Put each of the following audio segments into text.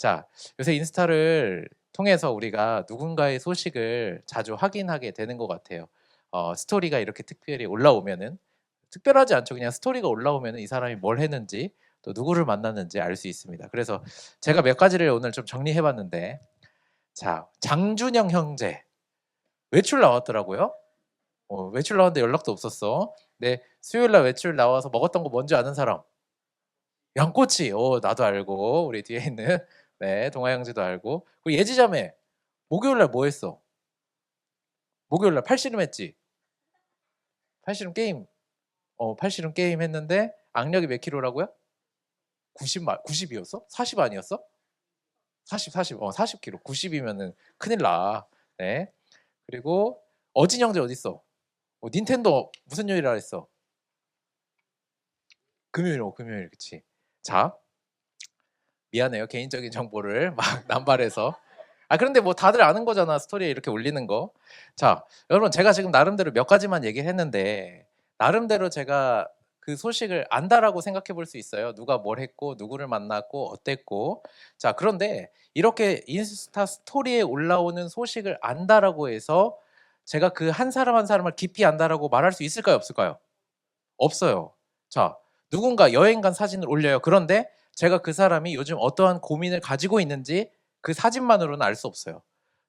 자, 요새 인스타를 통해서 우리가 누군가의 소식을 자주 확인하게 되는 것 같아요. 스토리가 이렇게 특별히 올라오면은 특별하지 않죠. 그냥 스토리가 올라오면은 이 사람이 뭘 했는지 또 누구를 만났는지 알 수 있습니다. 그래서 제가 몇 가지를 오늘 좀 정리해 봤는데 자, 장준영 형제 외출 나왔더라고요. 외출 나왔는데 연락도 없었어. 네, 수요일 날 외출 나와서 먹었던 거 뭔지 아는 사람? 양꼬치. 나도 알고 우리 뒤에 있는 네, 동아 형제도 알고. 그리고 예지자매 목요일 날 뭐 했어? 목요일 날 팔씨름 했지? 팔씨름 게임. 팔씨름 게임 했는데 악력이 몇 킬로라고요? 90이었어? 40 아니었어? 40. 40킬로. 90이면은 큰일 나. 네. 그리고 어진 형제 어디 있어? 닌텐도 무슨 요일이라 했어? 금요일. 그치. 자, 미안해요. 개인적인 정보를 막 남발해서. 그런데 뭐 다들 아는 거잖아. 스토리에 이렇게 올리는 거. 자, 여러분 제가 지금 나름대로 몇 가지만 얘기를 했는데 나름대로 제가 그 소식을 안다라고 생각해 볼 수 있어요. 누가 뭘 했고 누구를 만났고 어땠고. 자, 그런데 이렇게 인스타 스토리에 올라오는 소식을 안다라고 해서 제가 그 한 사람 한 사람을 깊이 안다라고 말할 수 있을까요? 없을까요? 없어요. 자, 누군가 여행 간 사진을 올려요. 그런데 제가 그 사람이 요즘 어떠한 고민을 가지고 있는지 그 사진만으로는 알 수 없어요.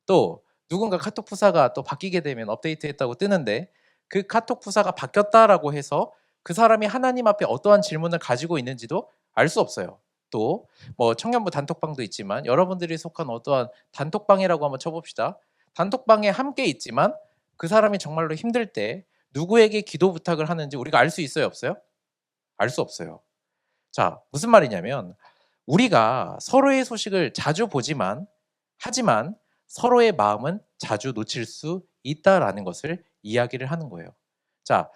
또 누군가 카톡 프사가 또 바뀌게 되면 업데이트했다고 뜨는데 그 카톡 프사가 바뀌었다라고 해서 그 사람이 하나님 앞에 어떠한 질문을 가지고 있는지도 알 수 없어요. 또 뭐 청년부 단톡방도 있지만 여러분들이 속한 어떠한 단톡방이라고 한번 쳐봅시다. 단톡방에 함께 있지만 그 사람이 정말로 힘들 때 누구에게 기도 부탁을 하는지 우리가 알 수 있어요, 없어요? 알 수 없어요. 자, 무슨 말이냐면 우리가 서로의 소식을 자주 보지만 하지만 서로의 마음은 자주 놓칠 수 있다라는 것을 이야기를 하는 거예요. 자,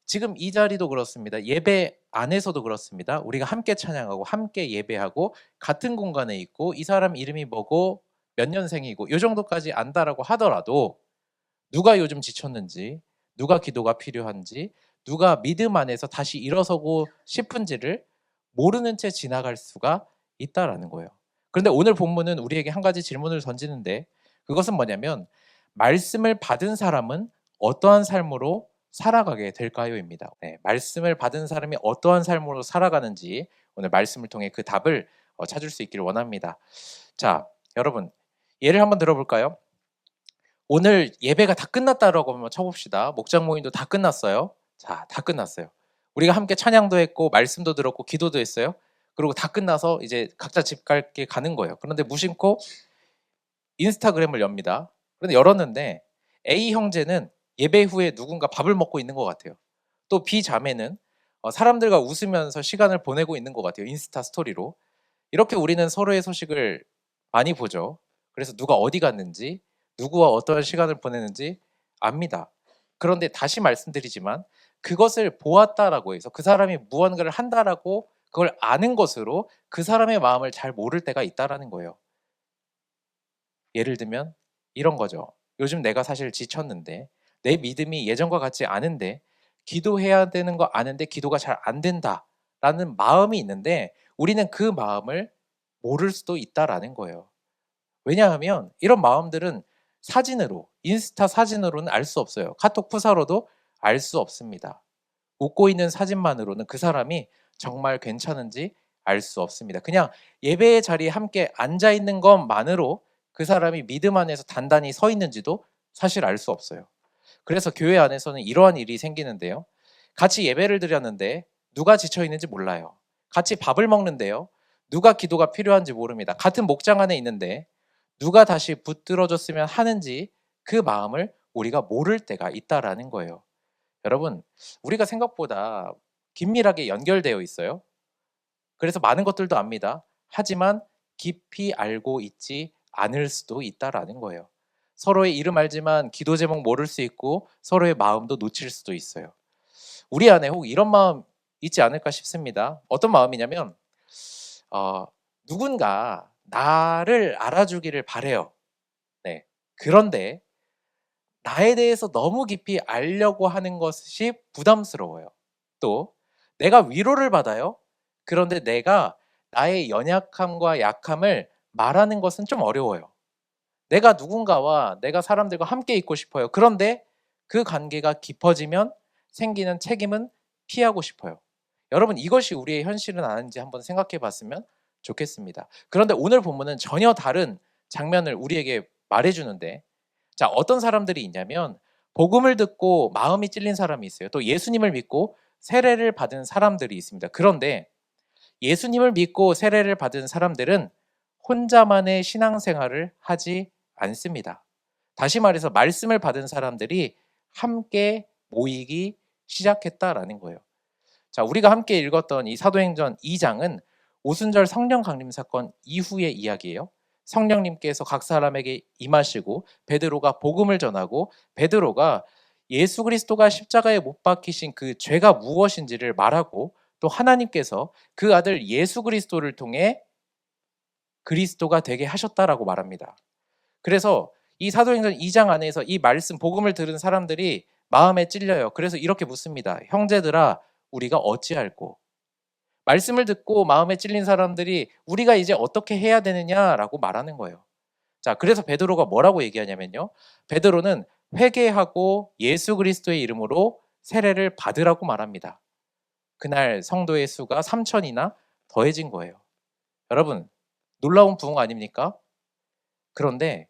지금 이 자리도 그렇습니다. 예배 안에서도 그렇습니다. 우리가 함께 찬양하고 함께 예배하고 같은 공간에 있고 이 사람 이름이 뭐고 몇 년생이고 요 정도까지 안다라고 하더라도 누가 요즘 지쳤는지, 누가 기도가 필요한지, 누가 믿음 안에서 다시 일어서고 싶은지를 모르는 채 지나갈 수가 있다라는 거예요. 그런데 오늘 본문은 우리에게 한 가지 질문을 던지는데 그것은 뭐냐면 말씀을 받은 사람은 어떠한 삶으로 살아가게 될까요?입니다. 네, 말씀을 받은 사람이 어떠한 삶으로 살아가는지 오늘 말씀을 통해 그 답을 찾을 수 있기를 원합니다. 자, 여러분 예를 한번 들어볼까요? 오늘 예배가 다 끝났다라고 한번 쳐봅시다. 목장 모임도 다 끝났어요. 자, 다 끝났어요. 우리가 함께 찬양도 했고 말씀도 들었고 기도도 했어요. 그리고 다 끝나서 이제 각자 집 갈게 가는 거예요. 그런데 무심코 인스타그램을 엽니다. 그런데 열었는데 A 형제는 예배 후에 누군가 밥을 먹고 있는 것 같아요. 또 B 자매는 사람들과 웃으면서 시간을 보내고 있는 것 같아요. 인스타 스토리로. 이렇게 우리는 서로의 소식을 많이 보죠. 그래서 누가 어디 갔는지, 누구와 어떠한 시간을 보내는지 압니다. 그런데 다시 말씀드리지만 그것을 보았다라고 해서 그 사람이 무언가를 한다라고 그걸 아는 것으로 그 사람의 마음을 잘 모를 때가 있다라는 거예요. 예를 들면 이런 거죠. 요즘 내가 사실 지쳤는데 내 믿음이 예전과 같지 않은데 기도해야 되는 거 아는데 기도가 잘 안 된다라는 마음이 있는데 우리는 그 마음을 모를 수도 있다라는 거예요. 왜냐하면 이런 마음들은 사진으로, 인스타 사진으로는 알 수 없어요. 카톡 프사로도 알 수 없습니다. 웃고 있는 사진만으로는 그 사람이 정말 괜찮은지 알 수 없습니다. 그냥 예배의 자리에 함께 앉아 있는 것만으로 그 사람이 믿음 안에서 단단히 서 있는지도 사실 알 수 없어요. 그래서 교회 안에서는 이러한 일이 생기는데요. 같이 예배를 드렸는데 누가 지쳐 있는지 몰라요. 같이 밥을 먹는데요. 누가 기도가 필요한지 모릅니다. 같은 목장 안에 있는데 누가 다시 붙들어줬으면 하는지 그 마음을 우리가 모를 때가 있다라는 거예요. 여러분, 우리가 생각보다 긴밀하게 연결되어 있어요. 그래서 많은 것들도 압니다. 하지만 깊이 알고 있지 않을 수도 있다라는 거예요. 서로의 이름 알지만 기도 제목 모를 수 있고 서로의 마음도 놓칠 수도 있어요. 우리 안에 혹 이런 마음 있지 않을까 싶습니다. 어떤 마음이냐면 누군가 나를 알아주기를 바래요. 네. 그런데 나에 대해서 너무 깊이 알려고 하는 것이 부담스러워요. 또 내가 위로를 받아요. 그런데 내가 나의 연약함과 약함을 말하는 것은 좀 어려워요. 내가 누군가와 내가 사람들과 함께 있고 싶어요. 그런데 그 관계가 깊어지면 생기는 책임은 피하고 싶어요. 여러분, 이것이 우리의 현실은 아닌지 한번 생각해 봤으면 좋겠습니다. 그런데 오늘 본문은 전혀 다른 장면을 우리에게 말해주는데, 자, 어떤 사람들이 있냐면 복음을 듣고 마음이 찔린 사람이 있어요. 또 예수님을 믿고 세례를 받은 사람들이 있습니다. 그런데 예수님을 믿고 세례를 받은 사람들은 혼자만의 신앙생활을 하지 않습니다. 다시 말해서 말씀을 받은 사람들이 함께 모이기 시작했다라는 거예요. 자, 우리가 함께 읽었던 이 사도행전 2장은 오순절 성령 강림 사건 이후의 이야기예요. 성령님께서 각 사람에게 임하시고 베드로가 복음을 전하고 베드로가 예수 그리스도가 십자가에 못 박히신 그 죄가 무엇인지를 말하고 또 하나님께서 그 아들 예수 그리스도를 통해 그리스도가 되게 하셨다라고 말합니다. 그래서 이 사도행전 2장 안에서 이 말씀 복음을 들은 사람들이 마음에 찔려요. 그래서 이렇게 묻습니다. 형제들아, 우리가 어찌할꼬? 말씀을 듣고 마음에 찔린 사람들이 우리가 이제 어떻게 해야 되느냐라고 말하는 거예요. 자, 그래서 베드로가 뭐라고 얘기하냐면요. 베드로는 회개하고 예수 그리스도의 이름으로 세례를 받으라고 말합니다. 그날 성도의 수가 3,000이나 더해진 거예요. 여러분, 놀라운 부흥 아닙니까? 그런데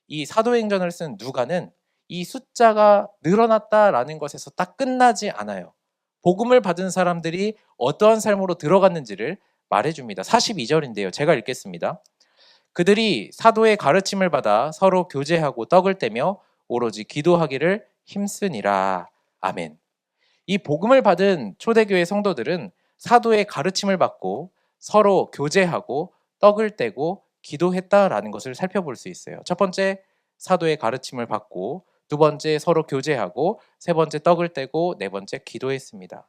이 사도행전을 쓴 누가는 이 숫자가 늘어났다라는 것에서 딱 끝나지 않아요. 복음을 받은 사람들이 어떠한 삶으로 들어갔는지를 말해줍니다. 42절인데요. 제가 읽겠습니다. 그들이 사도의 가르침을 받아 서로 교제하고 떡을 떼며 오로지 기도하기를 힘쓰니라. 아멘. 이 복음을 받은 초대교회 성도들은 사도의 가르침을 받고 서로 교제하고 떡을 떼고 기도했다라는 것을 살펴볼 수 있어요. 첫 번째, 사도의 가르침을 받고, 두 번째, 서로 교제하고, 세 번째, 떡을 떼고, 네 번째, 기도했습니다.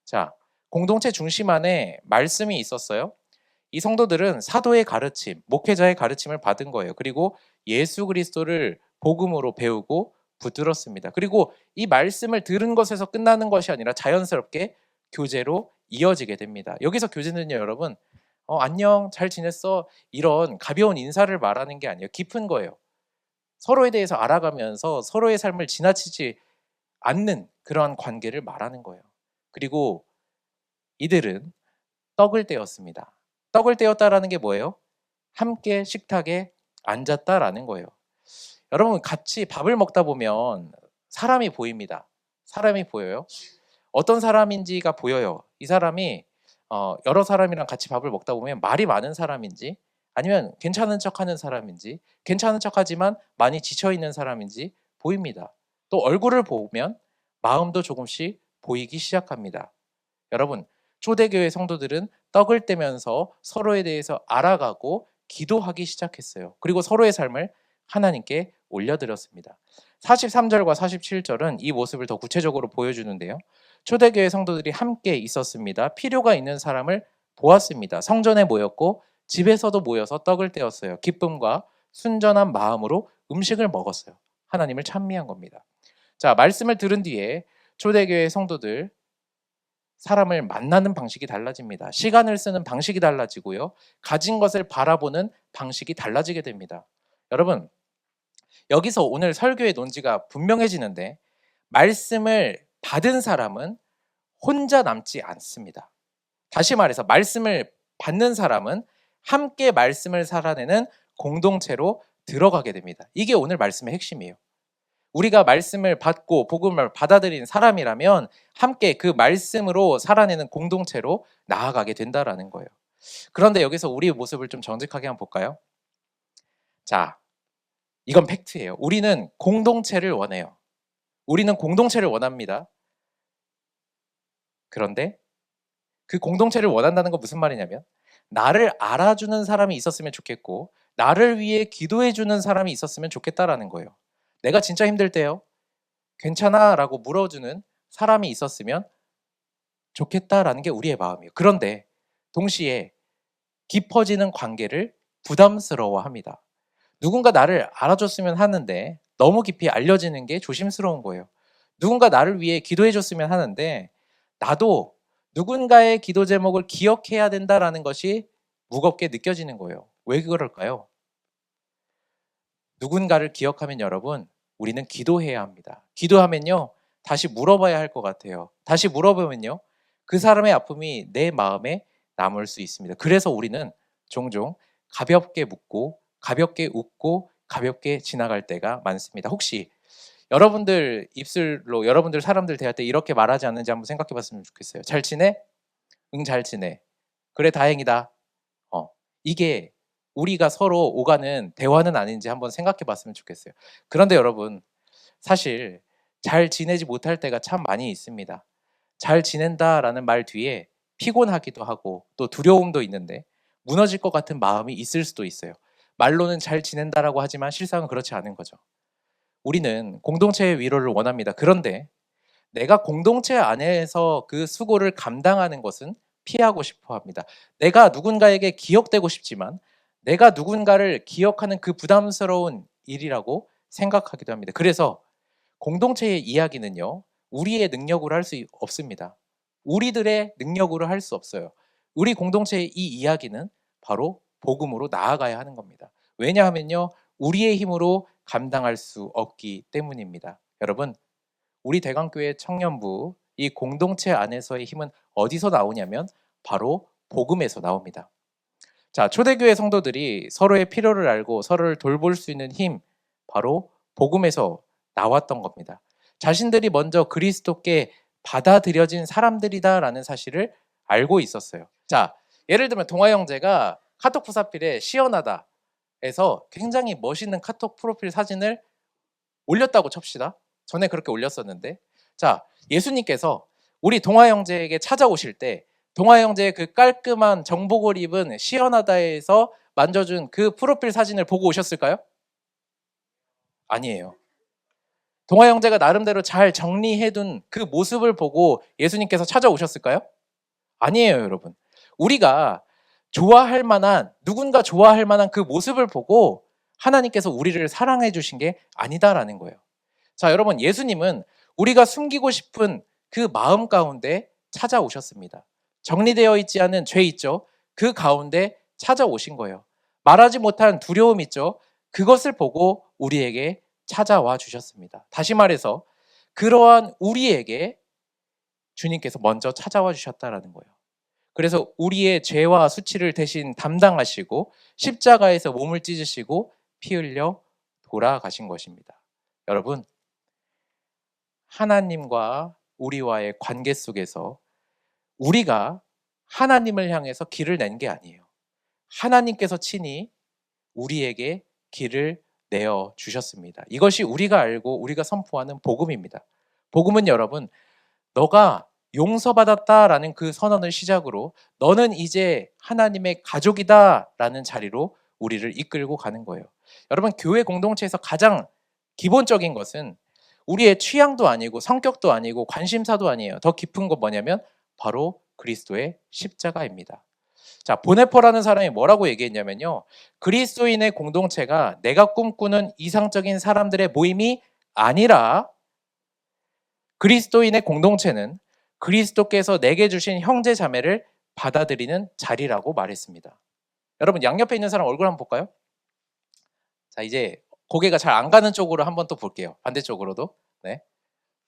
자, 공동체 중심 안에 말씀이 있었어요. 이 성도들은 사도의 가르침, 목회자의 가르침을 받은 거예요. 그리고 예수 그리스도를 복음으로 배우고 붙들었습니다. 그리고 이 말씀을 들은 것에서 끝나는 것이 아니라 자연스럽게 교제로 이어지게 됩니다. 여기서 교제는요, 여러분, 안녕, 잘 지냈어? 이런 가벼운 인사를 말하는 게 아니에요. 깊은 거예요. 서로에 대해서 알아가면서 서로의 삶을 지나치지 않는 그러한 관계를 말하는 거예요. 그리고 이들은 떡을 떼었습니다. 떡을 떼었다라는 게 뭐예요? 함께 식탁에 앉았다라는 거예요. 여러분, 같이 밥을 먹다 보면 사람이 보입니다. 사람이 보여요. 어떤 사람인지가 보여요. 이 사람이 여러 사람이랑 같이 밥을 먹다 보면 말이 많은 사람인지, 아니면 괜찮은 척하는 사람인지, 괜찮은 척하지만 많이 지쳐있는 사람인지 보입니다. 또 얼굴을 보면 마음도 조금씩 보이기 시작합니다. 여러분, 초대교회 성도들은 떡을 떼면서 서로에 대해서 알아가고 기도하기 시작했어요. 그리고 서로의 삶을 하나님께 올려드렸습니다. 43절과 47절은 이 모습을 더 구체적으로 보여주는데요. 초대교회 성도들이 함께 있었습니다. 필요가 있는 사람을 보았습니다. 성전에 모였고 집에서도 모여서 떡을 떼었어요. 기쁨과 순전한 마음으로 음식을 먹었어요. 하나님을 찬미한 겁니다. 자, 말씀을 들은 뒤에 초대교회 성도들 사람을 만나는 방식이 달라집니다. 시간을 쓰는 방식이 달라지고요. 가진 것을 바라보는 방식이 달라지게 됩니다. 여러분, 여기서 오늘 설교의 논지가 분명해지는데 말씀을 받은 사람은 혼자 남지 않습니다. 다시 말해서 말씀을 받는 사람은 함께 말씀을 살아내는 공동체로 들어가게 됩니다. 이게 오늘 말씀의 핵심이에요. 우리가 말씀을 받고 복음을 받아들인 사람이라면 함께 그 말씀으로 살아내는 공동체로 나아가게 된다라는 거예요. 그런데 여기서 우리의 모습을 좀 정직하게 한번 볼까요? 자, 이건 팩트예요. 우리는 공동체를 원해요. 우리는 공동체를 원합니다. 그런데 그 공동체를 원한다는 건 무슨 말이냐면 나를 알아주는 사람이 있었으면 좋겠고 나를 위해 기도해주는 사람이 있었으면 좋겠다라는 거예요. 내가 진짜 힘들 때요. 괜찮아? 라고 물어주는 사람이 있었으면 좋겠다라는 게 우리의 마음이에요. 그런데 동시에 깊어지는 관계를 부담스러워합니다. 누군가 나를 알아줬으면 하는데 너무 깊이 알려지는 게 조심스러운 거예요. 누군가 나를 위해 기도해줬으면 하는데 나도 누군가의 기도 제목을 기억해야 된다라는 것이 무겁게 느껴지는 거예요. 왜 그럴까요? 누군가를 기억하면 여러분, 우리는 기도해야 합니다. 기도하면요, 다시 물어봐야 할 것 같아요. 다시 물어보면요, 그 사람의 아픔이 내 마음에 남을 수 있습니다. 그래서 우리는 종종 가볍게 묻고, 가볍게 웃고, 가볍게 지나갈 때가 많습니다. 혹시 여러분들 입술로 여러분들 사람들 대할 때 이렇게 말하지 않는지 한번 생각해 봤으면 좋겠어요. 잘 지내? 응, 잘 지내. 그래, 다행이다. 이게 우리가 서로 오가는 대화는 아닌지 한번 생각해 봤으면 좋겠어요. 그런데 여러분, 사실 잘 지내지 못할 때가 참 많이 있습니다. 잘 지낸다라는 말 뒤에 피곤하기도 하고 또 두려움도 있는데 무너질 것 같은 마음이 있을 수도 있어요. 말로는 잘 지낸다라고 하지만 실상은 그렇지 않은 거죠. 우리는 공동체의 위로를 원합니다. 그런데 내가 공동체 안에서 그 수고를 감당하는 것은 피하고 싶어 합니다. 내가 누군가에게 기억되고 싶지만 내가 누군가를 기억하는 그 부담스러운 일이라고 생각하기도 합니다. 그래서 공동체의 이야기는요, 우리의 능력으로 할 수 없습니다. 우리들의 능력으로 할 수 없어요. 우리 공동체의 이 이야기는 바로 복음으로 나아가야 하는 겁니다. 왜냐하면요, 우리의 힘으로 감당할 수 없기 때문입니다. 여러분, 우리 대강교회 청년부 이 공동체 안에서의 힘은 어디서 나오냐면 바로 복음에서 나옵니다. 자, 초대교회 성도들이 서로의 필요를 알고 서로를 돌볼 수 있는 힘, 바로 복음에서 나왔던 겁니다. 자신들이 먼저 그리스도께 받아들여진 사람들이다라는 사실을 알고 있었어요. 자, 예를 들면 동아 형제가 카톡 프사필에 시원하다 에서 굉장히 멋있는 카톡 프로필 사진을 올렸다고 칩시다. 전에 그렇게 올렸었는데, 자, 예수님께서 우리 동아 형제에게 찾아오실 때 동아 형제의 그 깔끔한 정복을 입은 시원하다에서 만져준 그 프로필 사진을 보고 오셨을까요? 아니에요. 동아 형제가 나름대로 잘 정리해둔 그 모습을 보고 예수님께서 찾아오셨을까요? 아니에요, 여러분. 우리가 좋아할 만한, 누군가 좋아할 만한 그 모습을 보고 하나님께서 우리를 사랑해 주신 게 아니다라는 거예요. 자, 여러분, 예수님은 우리가 숨기고 싶은 그 마음 가운데 찾아오셨습니다. 정리되어 있지 않은 죄 있죠? 그 가운데 찾아오신 거예요. 말하지 못한 두려움 있죠? 그것을 보고 우리에게 찾아와 주셨습니다. 다시 말해서 그러한 우리에게 주님께서 먼저 찾아와 주셨다라는 거예요. 그래서 우리의 죄와 수치를 대신 담당하시고 십자가에서 몸을 찢으시고 피 흘려 돌아가신 것입니다. 여러분, 하나님과 우리와의 관계 속에서 우리가 하나님을 향해서 길을 낸 게 아니에요. 하나님께서 친히 우리에게 길을 내어 주셨습니다. 이것이 우리가 알고 우리가 선포하는 복음입니다. 복음은 여러분, 너가 용서받았다라는 그 선언을 시작으로 너는 이제 하나님의 가족이다라는 자리로 우리를 이끌고 가는 거예요. 여러분, 교회 공동체에서 가장 기본적인 것은 우리의 취향도 아니고 성격도 아니고 관심사도 아니에요. 더 깊은 건 뭐냐면 바로 그리스도의 십자가입니다. 자, 보네퍼라는 사람이 뭐라고 얘기했냐면요, 그리스도인의 공동체가 내가 꿈꾸는 이상적인 사람들의 모임이 아니라 그리스도인의 공동체는 그리스도께서 내게 주신 형제 자매를 받아들이는 자리라고 말했습니다. 여러분, 양옆에 있는 사람 얼굴 한번 볼까요? 자, 이제 고개가 잘 안 가는 쪽으로 한번 또 볼게요. 반대쪽으로도. 네.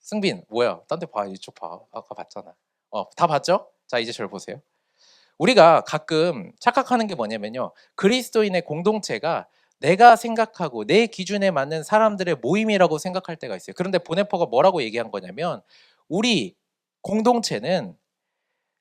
승빈, 뭐야? 딴 데 봐. 이쪽 봐. 아까 봤잖아. 다 봤죠? 자, 이제 저를 보세요. 우리가 가끔 착각하는 게 뭐냐면요, 그리스도인의 공동체가 내가 생각하고 내 기준에 맞는 사람들의 모임이라고 생각할 때가 있어요. 그런데 보네퍼가 뭐라고 얘기한 거냐면 우리 공동체는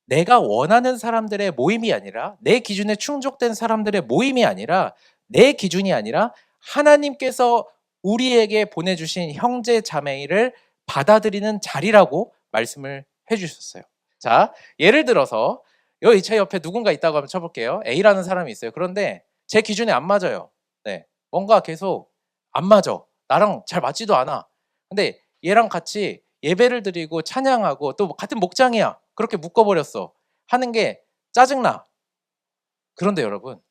내가 원하는 사람들의 모임이 아니라 내 기준에 충족된 사람들의 모임이 아니라 내 기준이 아니라 하나님께서 우리에게 보내주신 형제 자매를 받아들이는 자리라고 말씀을 해주셨어요. 자, 예를 들어서 여기 제 옆에 누군가 있다고 한번 쳐볼게요. A라는 사람이 있어요. 그런데 제 기준에 안 맞아요. 네, 뭔가 계속 안 맞아. 나랑 잘 맞지도 않아. 근데 얘랑 같이 예배를 드리고 찬양하고 또 같은 목장이야. 그렇게 묶어버렸어. 하는 게 짜증나. 그런데 여러분,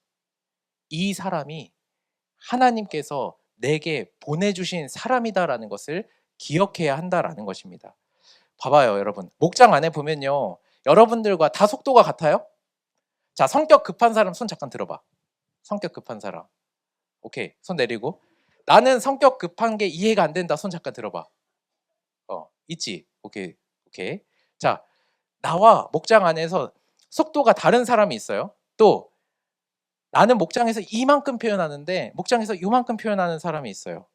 이 사람이 하나님께서 내게 보내주신 사람이다라는 것을 기억해야 한다라는 것입니다. 봐봐요, 여러분. 목장 안에 보면요, 여러분들과 다 속도가 같아요? 자, 성격 급한 사람 손 잠깐 들어봐. 성격 급한 사람. 오케이, 손 내리고. 나는 성격 급한 게 이해가 안 된다. 손 잠깐 들어봐. 있지? 오케이, 오케이. 자, 나와 목장 안에서 속도가 다른 사람이 있어요. 또 나는 목장에서 이만큼 표현하는데 목장에서 이만큼 표현하는 사람이 있어요.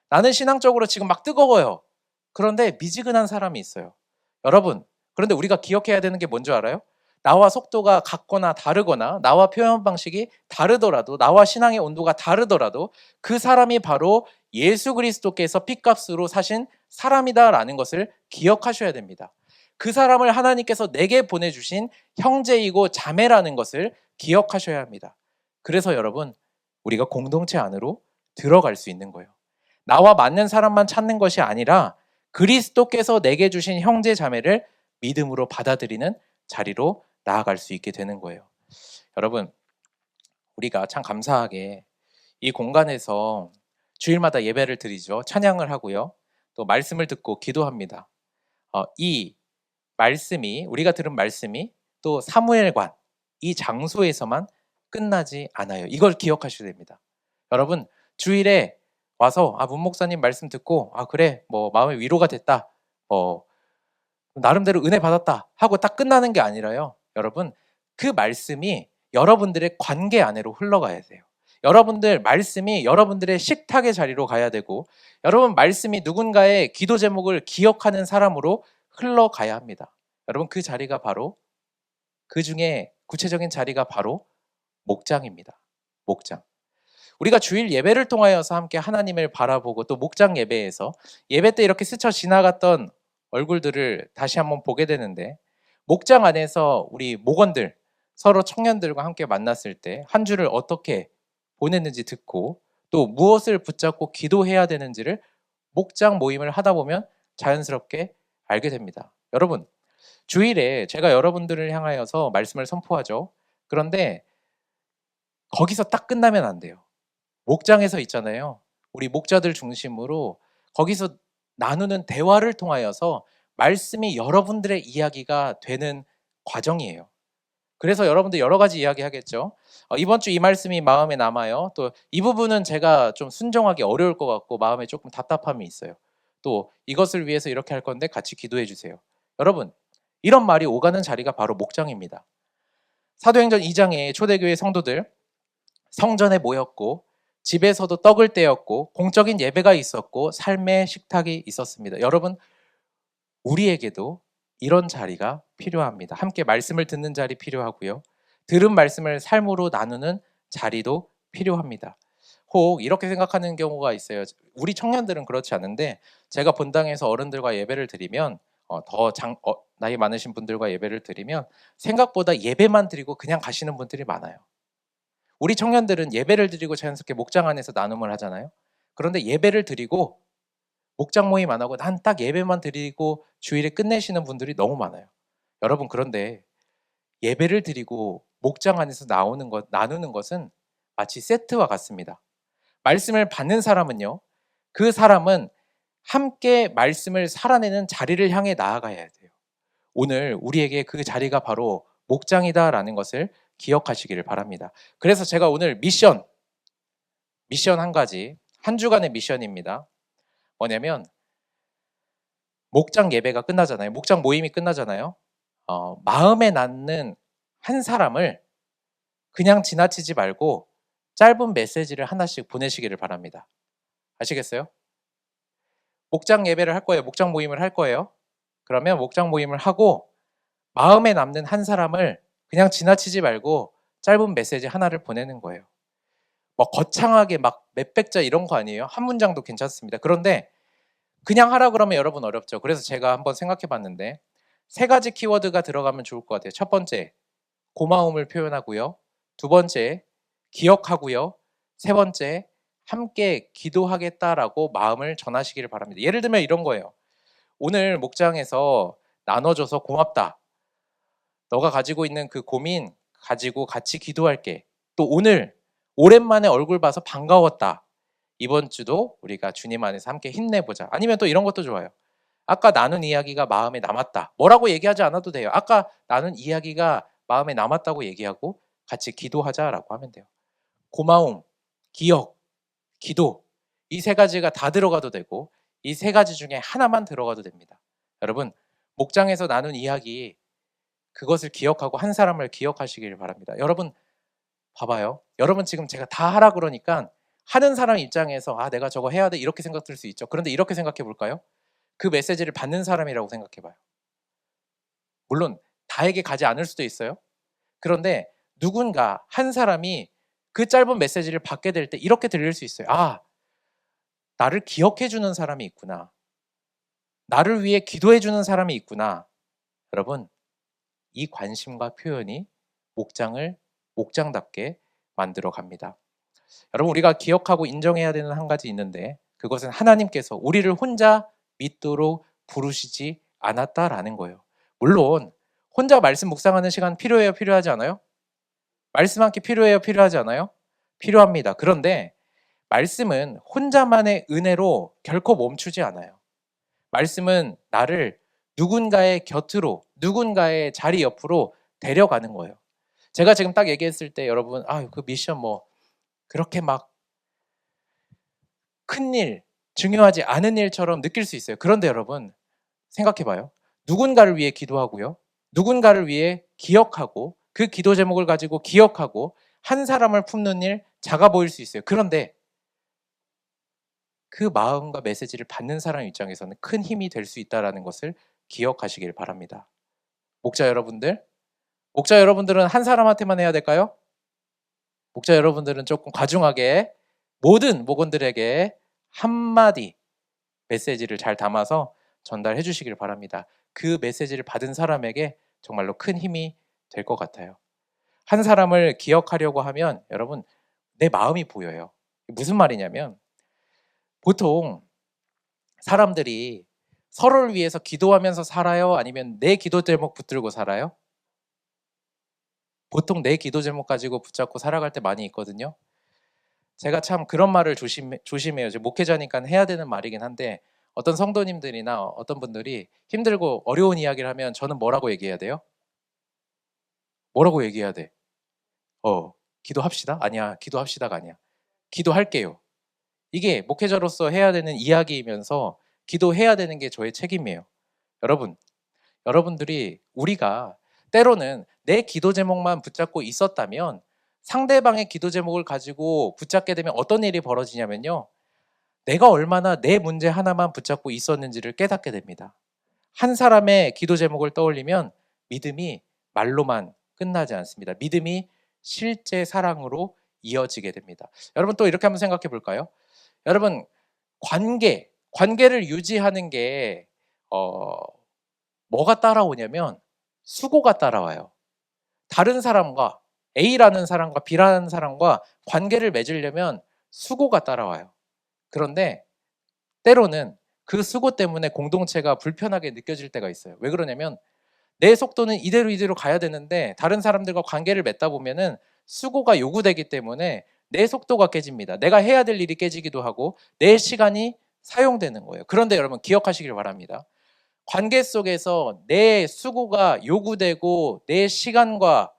나는 신앙적으로 지금 막 뜨거워요. 그런데 미지근한 사람이 있어요. 여러분, 그런데 우리가 기억해야 되는 게 뭔지 알아요? 나와 속도가 같거나 다르거나 나와 표현 방식이 다르더라도 나와 신앙의 온도가 다르더라도 그 사람이 바로 예수 그리스도께서 핏값으로 사신 사람이다라는 것을 기억하셔야 됩니다. 그 사람을 하나님께서 내게 보내주신 형제이고 자매라는 것을 기억하셔야 합니다. 그래서 여러분, 우리가 공동체 안으로 들어갈 수 있는 거예요. 나와 맞는 사람만 찾는 것이 아니라 그리스도께서 내게 주신 형제 자매를 믿음으로 받아들이는 자리로 나아갈 수 있게 되는 거예요. 여러분, 우리가 참 감사하게 이 공간에서 주일마다 예배를 드리죠. 찬양을 하고요. 또 말씀을 듣고 기도합니다. 이 말씀이, 우리가 들은 말씀이 또 사무엘관, 이 장소에서만 끝나지 않아요. 이걸 기억하셔야 됩니다. 여러분, 주일에 와서 문 목사님 말씀 듣고 그래 뭐 마음의 위로가 됐다, 나름대로 은혜 받았다 하고 딱 끝나는 게 아니라요. 여러분, 그 말씀이 여러분들의 관계 안으로 흘러가야 돼요. 여러분들 말씀이 여러분들의 식탁의 자리로 가야 되고, 여러분 말씀이 누군가의 기도 제목을 기억하는 사람으로 흘러가야 합니다. 여러분, 그 자리가 바로, 그 중에 구체적인 자리가 바로 목장입니다. 목장. 우리가 주일 예배를 통하여서 함께 하나님을 바라보고 또 목장 예배에서 예배 때 이렇게 스쳐 지나갔던 얼굴들을 다시 한번 보게 되는데, 목장 안에서 우리 목원들, 서로 청년들과 함께 만났을 때 한 주를 어떻게 보냈는지 듣고 또 무엇을 붙잡고 기도해야 되는지를 목장 모임을 하다 보면 자연스럽게 알게 됩니다. 여러분, 주일에 제가 여러분들을 향하여서 말씀을 선포하죠. 그런데 거기서 딱 끝나면 안 돼요. 목장에서 있잖아요. 우리 목자들 중심으로 거기서 나누는 대화를 통하여서 말씀이 여러분들의 이야기가 되는 과정이에요. 그래서 여러분들 여러 가지 이야기 하겠죠. 이번 주 이 말씀이 마음에 남아요. 또 이 부분은 제가 좀 순종하기 어려울 것 같고 마음에 조금 답답함이 있어요. 또 이것을 위해서 이렇게 할 건데 같이 기도해 주세요. 여러분, 이런 말이 오가는 자리가 바로 목장입니다. 사도행전 2장에 초대교회 성도들 성전에 모였고 집에서도 떡을 떼었고 공적인 예배가 있었고 삶의 식탁이 있었습니다. 여러분, 우리에게도 이런 자리가 필요합니다. 함께 말씀을 듣는 자리 필요하고요. 들은 말씀을 삶으로 나누는 자리도 필요합니다. 혹 이렇게 생각하는 경우가 있어요. 우리 청년들은 그렇지 않은데 제가 본당에서 어른들과 예배를 드리면 나이 많으신 분들과 예배를 드리면 생각보다 예배만 드리고 그냥 가시는 분들이 많아요. 우리 청년들은 예배를 드리고 자연스럽게 목장 안에서 나눔을 하잖아요. 그런데 예배를 드리고 목장 모임 안 하고 난 딱 예배만 드리고 주일에 끝내시는 분들이 너무 많아요. 여러분, 그런데 예배를 드리고 목장 안에서 나누는 것은 마치 세트와 같습니다. 말씀을 받는 사람은요, 그 사람은 함께 말씀을 살아내는 자리를 향해 나아가야 돼요. 오늘 우리에게 그 자리가 바로 목장이다라는 것을 기억하시기를 바랍니다. 그래서 제가 오늘 미션 한 가지, 한 주간의 미션입니다. 뭐냐면 목장 예배가 끝나잖아요. 목장 모임이 끝나잖아요. 마음에 남는 한 사람을 그냥 지나치지 말고 짧은 메시지를 하나씩 보내시기를 바랍니다. 아시겠어요? 목장 예배를 할 거예요. 목장 모임을 할 거예요. 그러면 목장 모임을 하고 마음에 남는 한 사람을 그냥 지나치지 말고 짧은 메시지 하나를 보내는 거예요. 뭐 거창하게 막 몇백 자 이런 거 아니에요. 한 문장도 괜찮습니다. 그런데 그냥 하라 그러면 여러분 어렵죠. 그래서 제가 한번 생각해 봤는데 3가지 키워드가 들어가면 좋을 것 같아요. 첫 번째, 고마움을 표현하고요. 두 번째, 기억하고요. 세 번째, 함께 기도하겠다라고 마음을 전하시기를 바랍니다. 예를 들면 이런 거예요. 오늘 목장에서 나눠줘서 고맙다. 너가 가지고 있는 그 고민 가지고 같이 기도할게. 또 오늘 오랜만에 얼굴 봐서 반가웠다. 이번 주도 우리가 주님 안에서 함께 힘내보자. 아니면 또 이런 것도 좋아요. 아까 나눈 이야기가 마음에 남았다. 뭐라고 얘기하지 않아도 돼요. 아까 나눈 이야기가 마음에 남았다고 얘기하고 같이 기도하자라고 하면 돼요. 고마움, 기억, 기도, 이 세 가지가 다 들어가도 되고 이 세 가지 중에 하나만 들어가도 됩니다. 여러분, 목장에서 나눈 이야기, 그것을 기억하고 한 사람을 기억하시길 바랍니다. 여러분 봐봐요. 여러분 지금 제가 다 하라 그러니까 하는 사람 입장에서 내가 저거 해야 돼 이렇게 생각 들 수 있죠. 그런데 이렇게 생각해 볼까요? 그 메시지를 받는 사람이라고 생각해 봐요. 물론 다에게 가지 않을 수도 있어요. 그런데 누군가 한 사람이 그 짧은 메시지를 받게 될 때 이렇게 들릴 수 있어요. 나를 기억해 주는 사람이 있구나. 나를 위해 기도해 주는 사람이 있구나. 여러분, 이 관심과 표현이 목장을 목장답게 만들어 갑니다. 여러분, 우리가 기억하고 인정해야 되는 한 가지 있는데 그것은 하나님께서 우리를 혼자 믿도록 부르시지 않았다라는 거예요. 물론 혼자 말씀 묵상하는 시간 필요해요, 필요하지 않아요? 말씀 함께 필요해요, 필요하지 않아요? 필요합니다. 그런데 말씀은 혼자만의 은혜로 결코 멈추지 않아요. 말씀은 나를 누군가의 곁으로, 누군가의 자리 옆으로 데려가는 거예요. 제가 지금 딱 얘기했을 때 여러분, 그 미션 그렇게 막 큰일, 중요하지 않은 일처럼 느낄 수 있어요. 그런데 여러분, 생각해봐요. 누군가를 위해 기도하고요. 누군가를 위해 기억하고 그 기도 제목을 가지고 기억하고 한 사람을 품는 일 작아 보일 수 있어요. 그런데 그 마음과 메시지를 받는 사람 입장에서는 큰 힘이 될 수 있다는 것을 기억하시길 바랍니다. 목자 여러분들은 한 사람한테만 해야 될까요? 목자 여러분들은 조금 과중하게 모든 목원들에게 한마디 메시지를 잘 담아서 전달해 주시길 바랍니다. 그 메시지를 받은 사람에게 정말로 큰 힘이 될 것 같아요. 한 사람을 기억하려고 하면 여러분, 내 마음이 보여요. 무슨 말이냐면 보통 사람들이 서로를 위해서 기도하면서 살아요? 아니면 내 기도 제목 붙들고 살아요? 보통 내 기도 제목 가지고 붙잡고 살아갈 때 많이 있거든요. 제가 참 그런 말을 조심해요. 목회자니까 해야 되는 말이긴 한데 어떤 성도님들이나 어떤 분들이 힘들고 어려운 이야기를 하면 저는 뭐라고 얘기해야 돼요? 뭐라고 얘기해야 돼? 기도합시다? 아니야, 기도합시다가 아니야. 기도할게요. 이게 목회자로서 해야 되는 이야기이면서 기도해야 되는 게 저의 책임이에요. 여러분들이 우리가 때로는 내 기도 제목만 붙잡고 있었다면 상대방의 기도 제목을 가지고 붙잡게 되면 어떤 일이 벌어지냐면요. 내가 얼마나 내 문제 하나만 붙잡고 있었는지를 깨닫게 됩니다. 한 사람의 기도 제목을 떠올리면 믿음이 말로만 끝나지 않습니다. 믿음이 실제 사랑으로 이어지게 됩니다. 여러분 또 이렇게 한번 생각해 볼까요? 여러분 관계를 유지하는 게 뭐가 따라오냐면 수고가 따라와요. 다른 사람과 A라는 사람과 B라는 사람과 관계를 맺으려면 수고가 따라와요. 그런데 때로는 그 수고 때문에 공동체가 불편하게 느껴질 때가 있어요. 왜 그러냐면 내 속도는 이대로 가야 되는데 다른 사람들과 관계를 맺다 보면은 수고가 요구되기 때문에 내 속도가 깨집니다. 내가 해야 될 일이 깨지기도 하고 내 시간이 사용되는 거예요. 그런데 여러분 기억하시길 바랍니다. 관계 속에서 내 수고가 요구되고 내 시간과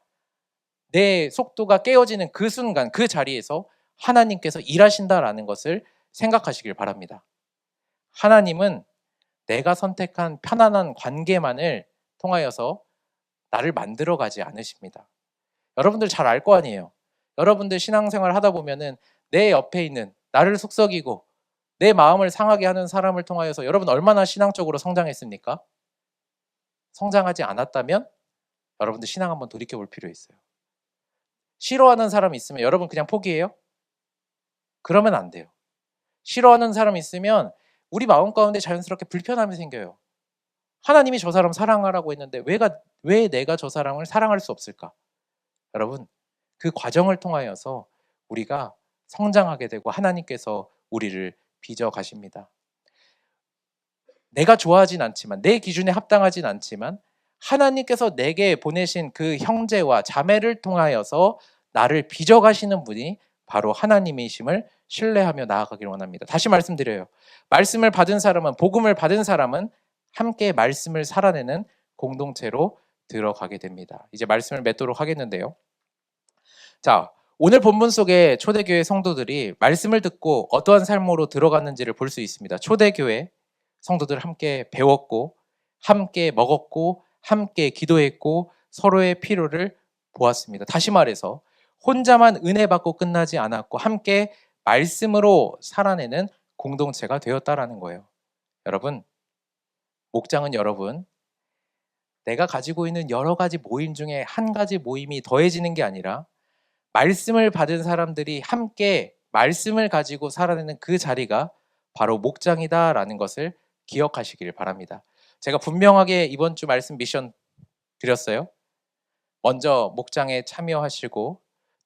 내 속도가 깨어지는 그 순간, 그 자리에서 하나님께서 일하신다라는 것을 생각하시길 바랍니다. 하나님은 내가 선택한 편안한 관계만을 통하여서 나를 만들어 가지 않으십니다. 여러분들 잘 알 거 아니에요. 여러분들 신앙생활 하다 보면은 내 옆에 있는 나를 속썩이고 내 마음을 상하게 하는 사람을 통하여서 여러분 얼마나 신앙적으로 성장했습니까? 성장하지 않았다면 여러분들 신앙 한번 돌이켜 볼 필요 있어요. 싫어하는 사람이 있으면 여러분 그냥 포기해요? 그러면 안 돼요. 싫어하는 사람이 있으면 우리 마음 가운데 자연스럽게 불편함이 생겨요. 하나님이 저 사람 사랑하라고 했는데 왜 내가 저 사람을 사랑할 수 없을까? 여러분, 그 과정을 통하여서 우리가 성장하게 되고 하나님께서 우리를 빚어 가십니다. 내가 좋아하진 않지만 내 기준에 합당하진 않지만 하나님께서 내게 보내신 그 형제와 자매를 통하여서 나를 빚어 가시는 분이 바로 하나님이심을 신뢰하며 나아가기를 원합니다. 다시 말씀드려요. 말씀을 받은 사람은 복음을 받은 사람은 함께 말씀을 살아내는 공동체로 들어가게 됩니다. 이제 말씀을 맺도록 하겠는데요. 자, 오늘 본문 속에 초대교회 성도들이 말씀을 듣고 어떠한 삶으로 들어갔는지를 볼 수 있습니다. 초대교회 성도들 함께 배웠고, 함께 먹었고, 함께 기도했고, 서로의 필요를 보았습니다. 다시 말해서 혼자만 은혜 받고 끝나지 않았고 함께 말씀으로 살아내는 공동체가 되었다라는 거예요. 여러분, 목장은 여러분, 내가 가지고 있는 여러 가지 모임 중에 한 가지 모임이 더해지는 게 아니라 말씀을 받은 사람들이 함께 말씀을 가지고 살아내는 그 자리가 바로 목장이다라는 것을 기억하시길 바랍니다. 제가 분명하게 이번 주 말씀 미션 드렸어요. 먼저 목장에 참여하시고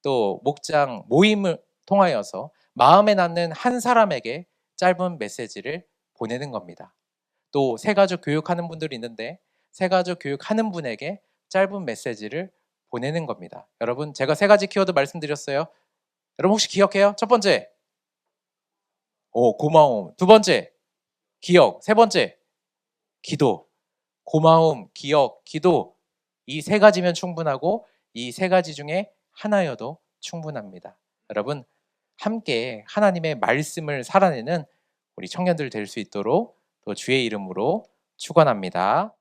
또 목장 모임을 통하여서 마음에 남는 한 사람에게 짧은 메시지를 보내는 겁니다. 또 새가족 교육하는 분들이 있는데 새가족 교육하는 분에게 짧은 메시지를 보내는 겁니다. 여러분, 제가 세 가지 키워드 말씀드렸어요. 여러분 혹시 기억해요? 첫 번째, 고마움. 두 번째, 기억. 세 번째, 기도. 고마움, 기억, 기도. 이 세 가지면 충분하고 이 세 가지 중에 하나여도 충분합니다. 여러분, 함께 하나님의 말씀을 살아내는 우리 청년들 될 수 있도록 또 주의 이름으로 축원합니다.